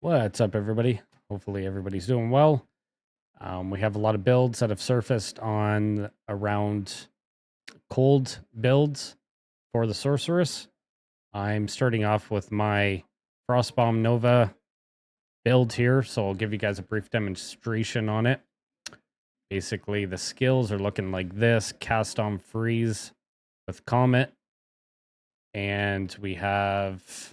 What's up, everybody? Hopefully, everybody's doing well. We have a lot of builds that have surfaced on around cold builds for the Sorceress. I'm starting off with my Frostbomb Nova build here, so I'll give you guys a brief demonstration on it. Basically, the skills are looking like this: Cast on Freeze with Comet, and we have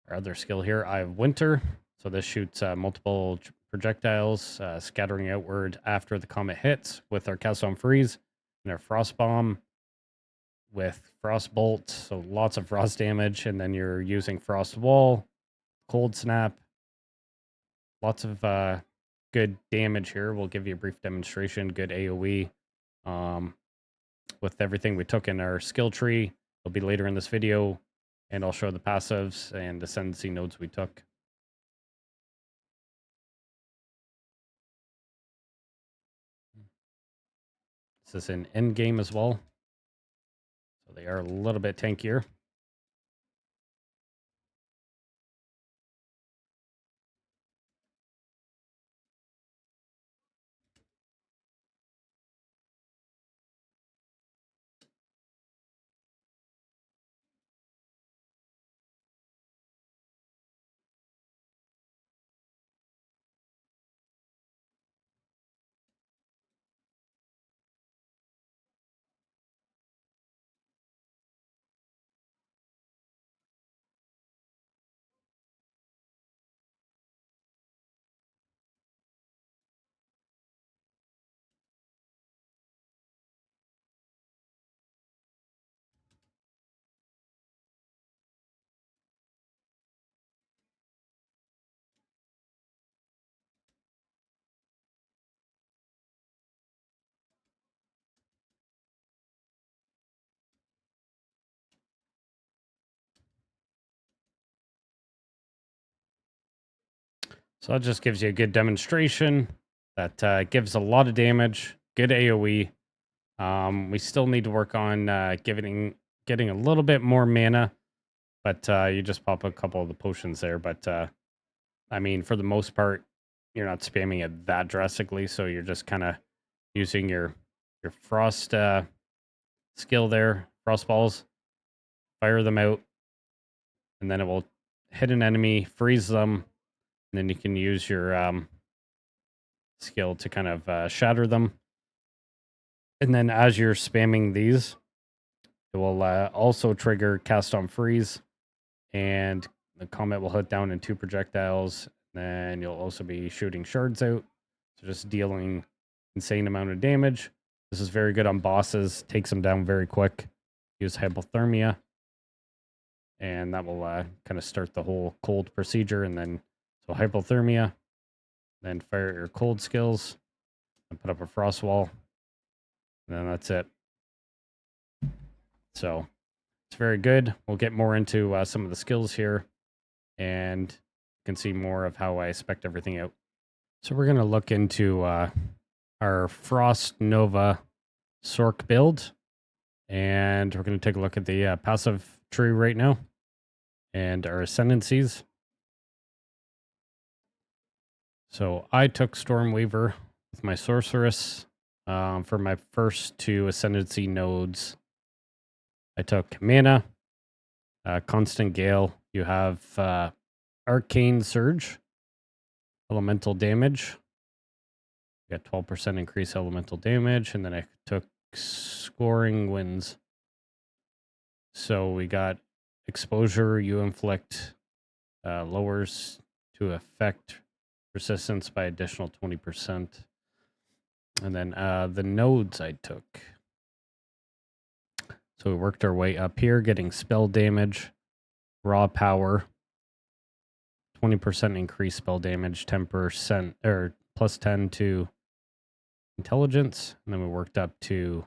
our other skill here. I have Winter, so this shoots multiple projectiles, scattering outward after the comet hits with our Cast on Freeze, and our Frost Bomb with Frostbolt, so lots of frost damage, and then you're using Frost Wall, Cold Snap, lots of good damage here. We'll give you a brief demonstration, good AoE. With everything we took in our skill tree, it'll be later in this video, and I'll show the passives and ascendancy nodes we took. This is in Endgame as well, so they are a little bit tankier. So that just gives you a good demonstration. That gives a lot of damage, good AoE. We still need to work on getting a little bit more mana, but you just pop a couple of the potions there. But I mean, for the most part, you're not spamming it that drastically, so you're just kind of using your frost skill there, frost balls, fire them out, and then it will hit an enemy, freeze them, and then you can use your skill to kind of shatter them. And then as you're spamming these, it will also trigger Cast on Freeze, and the comet will hit down in 2 projectiles. Then you'll also be shooting shards out, so just dealing insane amount of damage. This is very good on bosses, takes them down very quick. Use hypothermia, and that will kind of start the whole cold procedure. And then, so hypothermia, then fire your cold skills, and put up a frost wall, and then that's it. So it's very good. We'll get more into some of the skills here, and you can see more of how I spec everything out. So we're going to look into our Frost Nova Sorc build, and we're going to take a look at the passive tree right now and our ascendancies. So I took Stormweaver with my Sorceress for my first 2 ascendancy nodes. I took Mana, Constant Gale. You have Arcane Surge, elemental damage. You got 12% increase elemental damage, and then I took Scoring Winds. So we got Exposure. You inflict lowers to effect resistance by additional 20%. And then the nodes I took. So we worked our way up here, getting spell damage, raw power, 20% increased spell damage, 10% or plus 10 to intelligence. And then we worked up to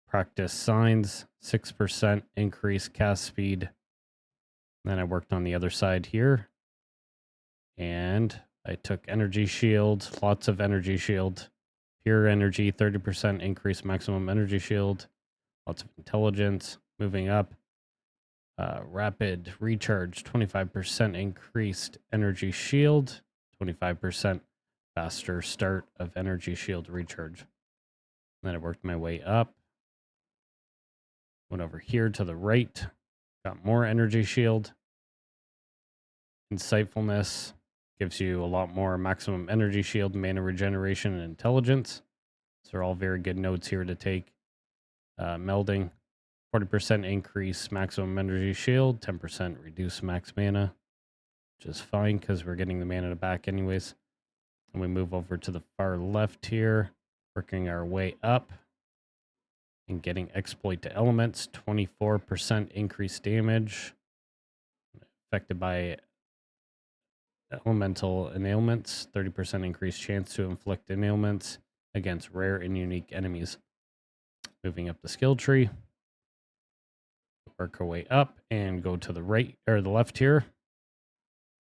practice signs, 6% increased cast speed. Then I worked on the other side here. And I took energy shield, lots of energy shield, pure energy, 30% increased maximum energy shield, lots of intelligence, moving up. Rapid recharge, 25% increased energy shield, 25% faster start of energy shield recharge. Then I worked my way up. Went over here to the right. Got more energy shield. Insightfulness gives you a lot more maximum energy shield, mana regeneration, and intelligence. So are all very good notes here to take. Melding, 40% increase maximum energy shield, 10% reduce max mana, which is fine because we're getting the mana back anyways. And we move over to the far left here, working our way up and getting exploit to elements, 24% increased damage affected by elemental ailments, 30% increased chance to inflict ailments against rare and unique enemies. Moving up the skill tree, work our way up and go to the right or the left here.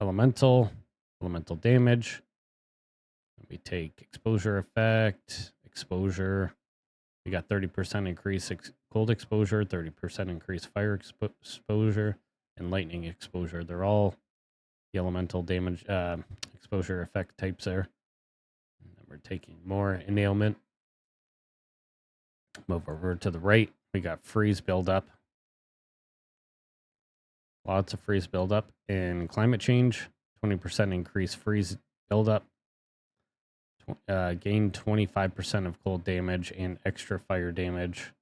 Elemental damage. We take exposure effect, exposure. We got 30% increase cold exposure, 30% increase fire exposure, and lightning exposure. They're all the elemental damage exposure effect types there. And then we're taking more enailment. Move over to the right. We got freeze buildup. Lots of freeze buildup. And climate change, 20% increase freeze buildup. Gain 25% of cold damage and extra fire damage.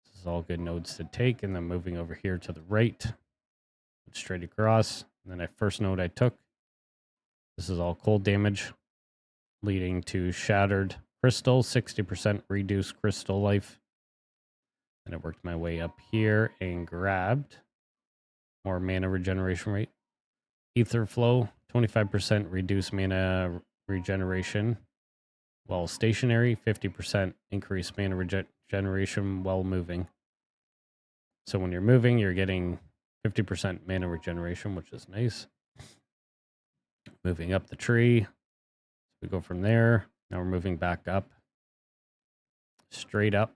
This is all good nodes to take. And then moving over here to the right, straight across. And then first node I took. This is all cold damage, leading to shattered crystal, 60% reduced crystal life. And I worked my way up here and grabbed more mana regeneration rate. Ether flow, 25% reduced mana regeneration while stationary, 50% increased mana regeneration while moving. So when you're moving, you're getting 50% mana regeneration, which is nice. Moving up the tree. We go from there. Now we're moving back up. Straight up.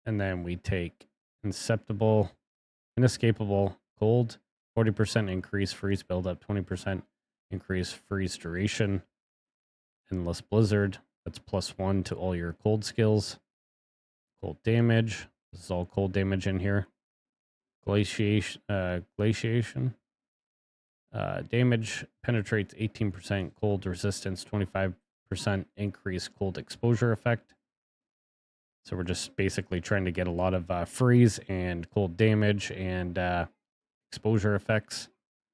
And then we take inescapable cold, 40% increase freeze buildup, 20% increase freeze duration. Endless blizzard, that's +1 to all your cold skills. Cold damage, this is all cold damage in here. Glaciation, damage penetrates 18% cold resistance, 25% increase cold exposure effect. So we're just basically trying to get a lot of freeze and cold damage and exposure effects.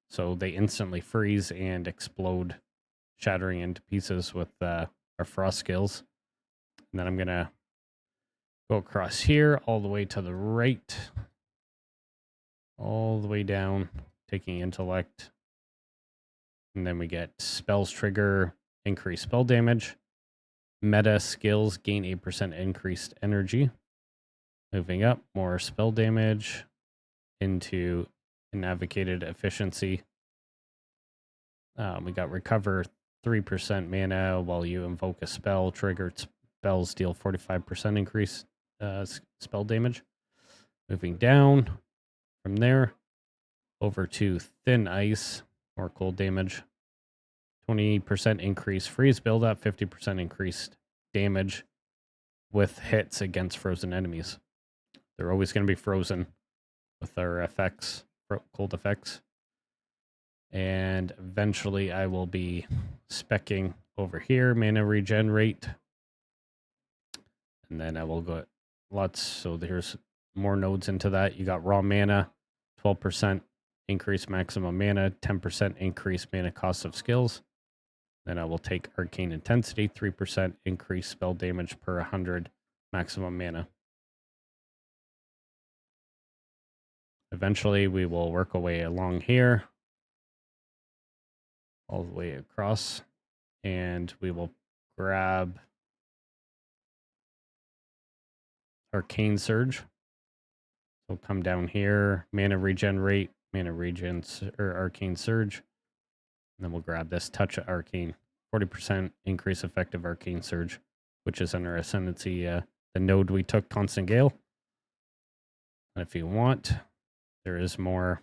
So they instantly freeze and explode, shattering into pieces with our frost skills. And then I'm going to go across here all the way to the right. All the way down, taking intellect. And then we get spells trigger, increase spell damage. Meta skills gain 8% increased energy. Moving up, more spell damage into navigated efficiency. We got recover 3% mana while you invoke a spell. Triggered spells deal 45% increase spell damage. Moving down from there over to thin ice or cold damage. 20% increase freeze buildup, 50% increased damage with hits against frozen enemies. They're always going to be frozen with our effects, cold effects. And eventually I will be speccing over here, mana regen rate. And then I will go lots. So there's more nodes into that. You got raw mana, 12% increase maximum mana, 10% increase mana cost of skills. Then I will take arcane intensity, 3% increase spell damage per 100 maximum mana. Eventually we will work our way along here, all the way across, and we will grab Arcane Surge. So come down here, mana regen rate, Arcane Surge. And then we'll grab this Touch Arcane, 40% increase effective Arcane Surge, which is under Ascendancy, the node we took, Constant Gale. And if you want, There is more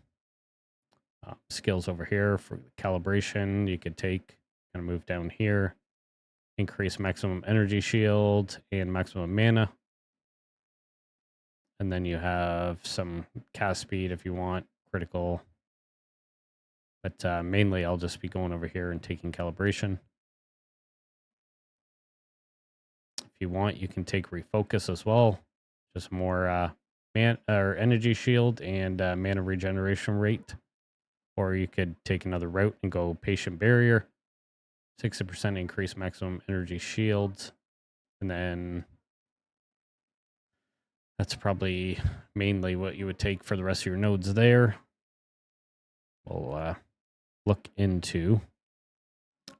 skills over here for calibration. You could take, kind of move down here, increase maximum energy shield and maximum mana. And then you have some cast speed if you want, critical. But mainly I'll just be going over here and taking calibration. If you want, you can take refocus as well. Just more energy shield and mana regeneration rate. Or you could take another route and go patient barrier. 60% increase maximum energy shields. And then that's probably mainly what you would take for the rest of your nodes there. We'll look into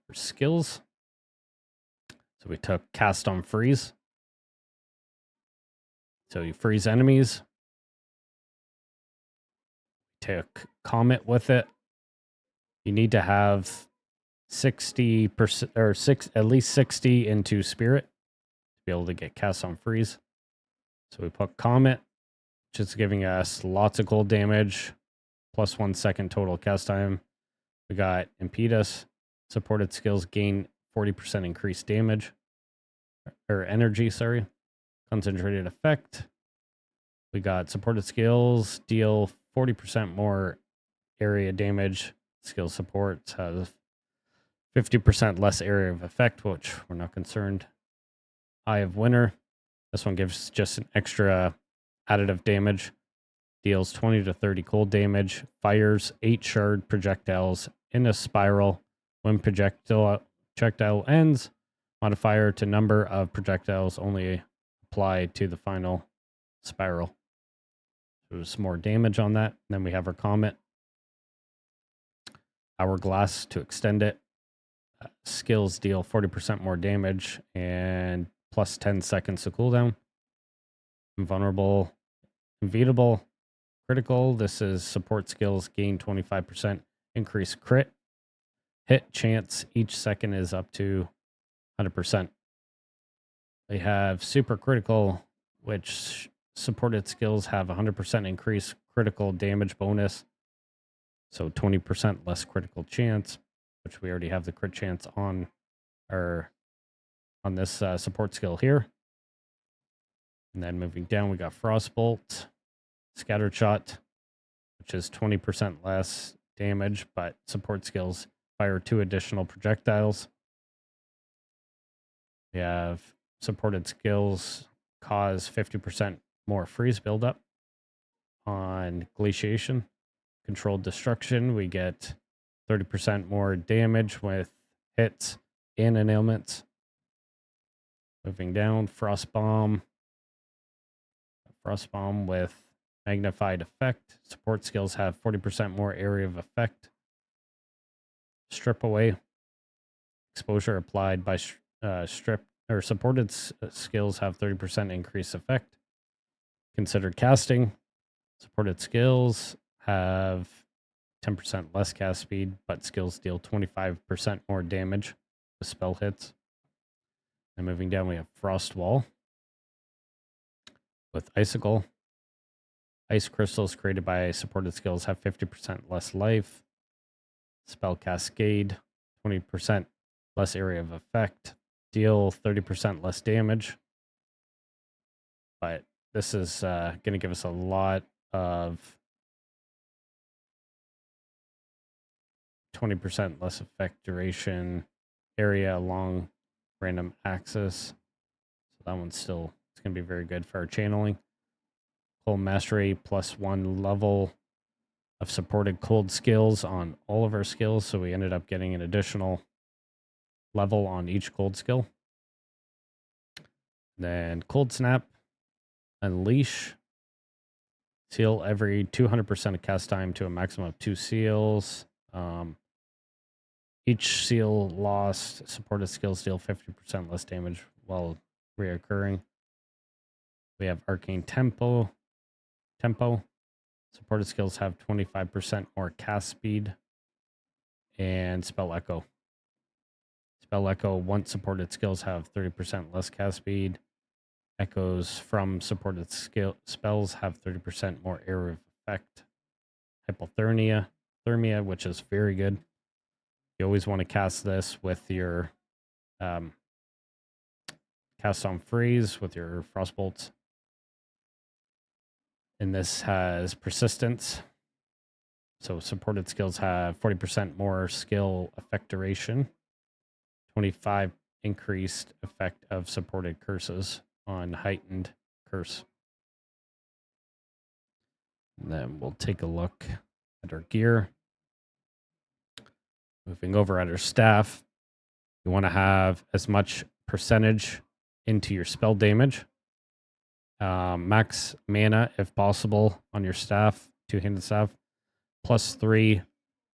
our skills. So we took cast on freeze. So you freeze enemies. Took comet with it. You need to have 60% or at least 60 into spirit to be able to get cast on freeze. So we put comet, which is giving us lots of cold damage, plus 1 second total cast time. We got impetus, supported skills gain 40% increased damage or energy, sorry. Concentrated effect. We got supported skills deal 40% more area damage. Skill supports has 50% less area of effect, which we're not concerned. Eye of Winter. This one gives just an extra additive damage. Deals 20 to 30 cold damage. Fires 8 shard projectiles in a spiral. When projectile ends, modifier to number of projectiles only apply to the final spiral. So there's more damage on that. And then we have our comet. Hourglass to extend it. Skills deal 40% more damage and plus 10 seconds to cooldown. Invulnerable, unbeatable, critical. This is support skills gain 25% increase crit. Hit chance each second is up to 100%. They have super critical, which supported skills have 100% increased critical damage bonus. So 20% less critical chance, which we already have the crit chance on on this support skill here. And then moving down, we got Frostbolt, Scattered Shot, which is 20% less damage, but support skills fire 2 additional projectiles. We have supported skills cause 50% more freeze buildup. On Glaciation, Controlled Destruction, we get 30% more damage with hits and ailments. Moving down, Frostbomb. Frostbomb with magnified effect. Support skills have 40% more area of effect. Strip away. Exposure applied by strip or supported skills have 30% increased effect. Considered casting. Supported skills have 10% less cast speed, but skills deal 25% more damage with spell hits. And moving down, we have Frost Wall with Icicle. Ice crystals created by supported skills have 50% less life. Spell Cascade, 20% less area of effect. Deal 30% less damage. But this is going to give us a lot of 20% less effect duration area along random axis. So that one's still, it's going to be very good for our channeling. Cold Mastery plus 1 level of supported cold skills on all of our skills. So we ended up getting an additional level on each cold skill. Then Cold Snap, Unleash. Seal every 200% of cast time to a maximum of 2 seals. Each seal lost, supported skills deal 50% less damage while reoccurring. We have Arcane Tempo. Supported skills have 25% more cast speed. And Spell Echo. Spell Echo, once supported skills have 30% less cast speed. Echoes from supported spells have 30% more area of effect. thermia, which is very good. You always want to cast this with your cast on freeze with your frostbolts. And this has persistence. So supported skills have 40% more skill effect duration, 25 increased effect of supported curses on heightened curse. And then we'll take a look at our gear. Moving over at our staff, you want to have as much percentage into your spell damage. Max mana, if possible, on your staff, two-handed staff. +3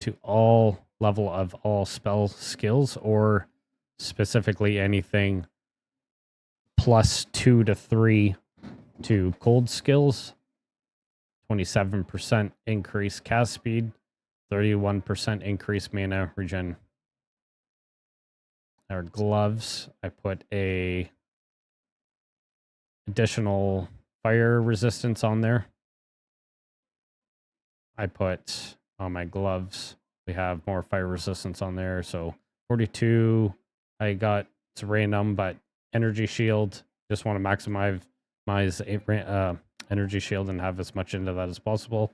to all level of all spell skills, or specifically anything +2 to 3 to cold skills. 27% increase cast speed, 31% increase mana regen. Our gloves, I put a additional fire resistance on there. I put on my gloves, we have more fire resistance on there. So 42, I got, it's random, but energy shield, just want to maximize energy shield and have as much into that as possible.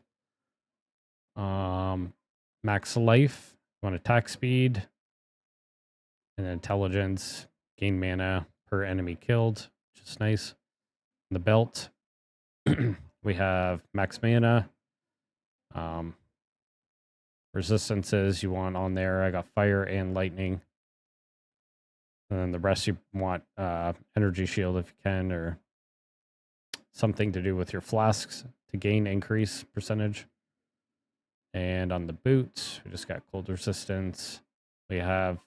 Max life, want attack speed, and intelligence, gain mana per enemy killed, which is nice. In the belt, we have max mana. Resistances you want on there. I got fire and lightning. And then the rest you want energy shield if you can, or something to do with your flasks to gain increase percentage. And on the boots, we just got cold resistance. We have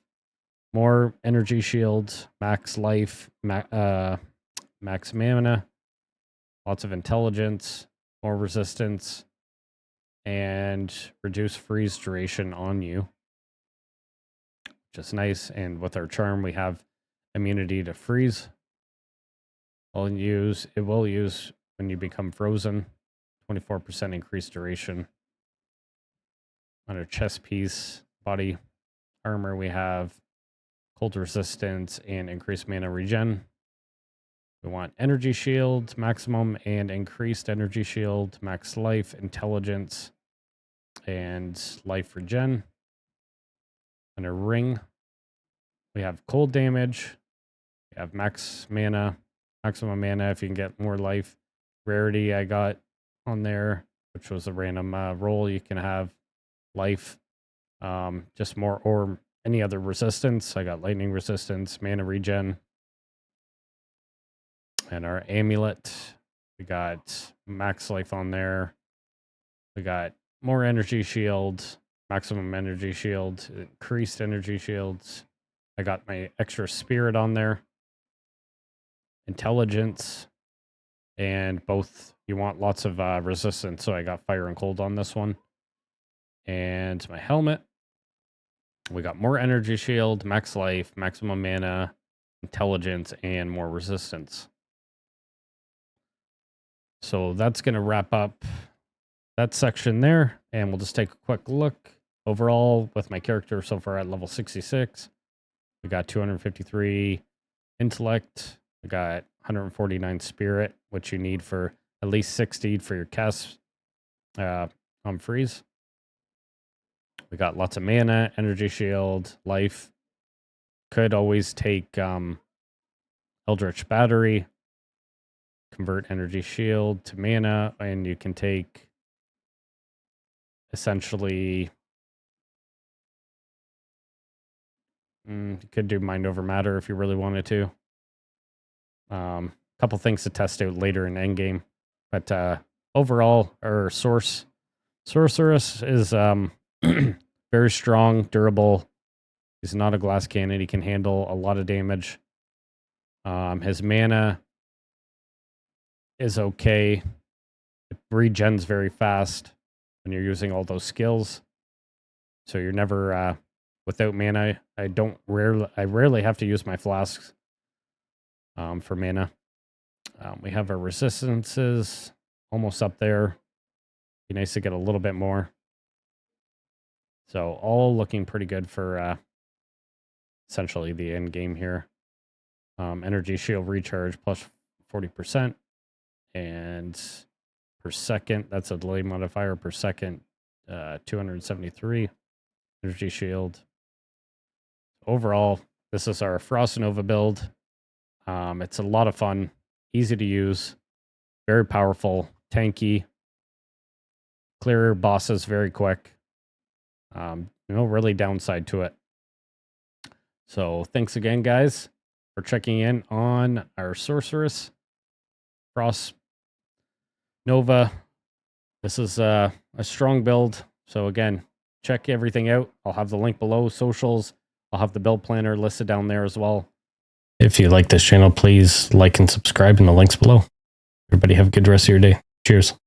more energy shield, max life, max mana, lots of intelligence, more resistance, and reduce freeze duration on you, which is nice. And with our charm, we have immunity to freeze. It will use when you become frozen, 24% increased duration. On our chest piece, body armor, we have cold resistance and increased mana regen. We want energy shield, maximum and increased energy shield, max life, intelligence, and life regen. On a ring, we have cold damage. We have max mana, maximum mana if you can get more life. Rarity I got on there, which was a random roll. You can have life, just more, or any other resistance. I got lightning resistance, mana regen. And our amulet, we got max life on there. We got more energy shield, maximum energy shield, increased energy shields. I got my extra spirit on there. Intelligence, and both you want lots of resistance, so I got fire and cold on this one. And my helmet, we got more energy shield, max life, maximum mana, intelligence, and more resistance. So that's going to wrap up that section there, and we'll just take a quick look overall with my character so far at level 66. We got 253 intellect. We got 149 spirit, which you need for at least 60 for your cast on freeze. We got lots of mana, energy shield, life. Could always take Eldritch Battery, convert energy shield to mana, and you can take essentially, you could do Mind Over Matter if you really wanted to. Couple things to test out later in Endgame. But overall, our Sorceress is very strong, durable. He's not a glass cannon. He can handle a lot of damage. His mana is okay. It regens very fast when you're using all those skills. So you're never without mana. I rarely have to use my flasks for mana. We have our resistances almost up there. Be nice to get a little bit more. So all looking pretty good for essentially the end game here. Energy shield recharge plus 40%. And per second, that's a delay modifier per second, 273. Energy shield. Overall, this is our Frost Nova build. It's a lot of fun, easy to use, very powerful, tanky, clear bosses very quick. No really downside to it. So thanks again, guys, for checking in on our Sorceress Frost Nova. This is a strong build. So again, check everything out. I'll have the link below, socials. I'll have the build planner listed down there as well. If you like this channel, please like and subscribe in the links below. Everybody have a good rest of your day. Cheers.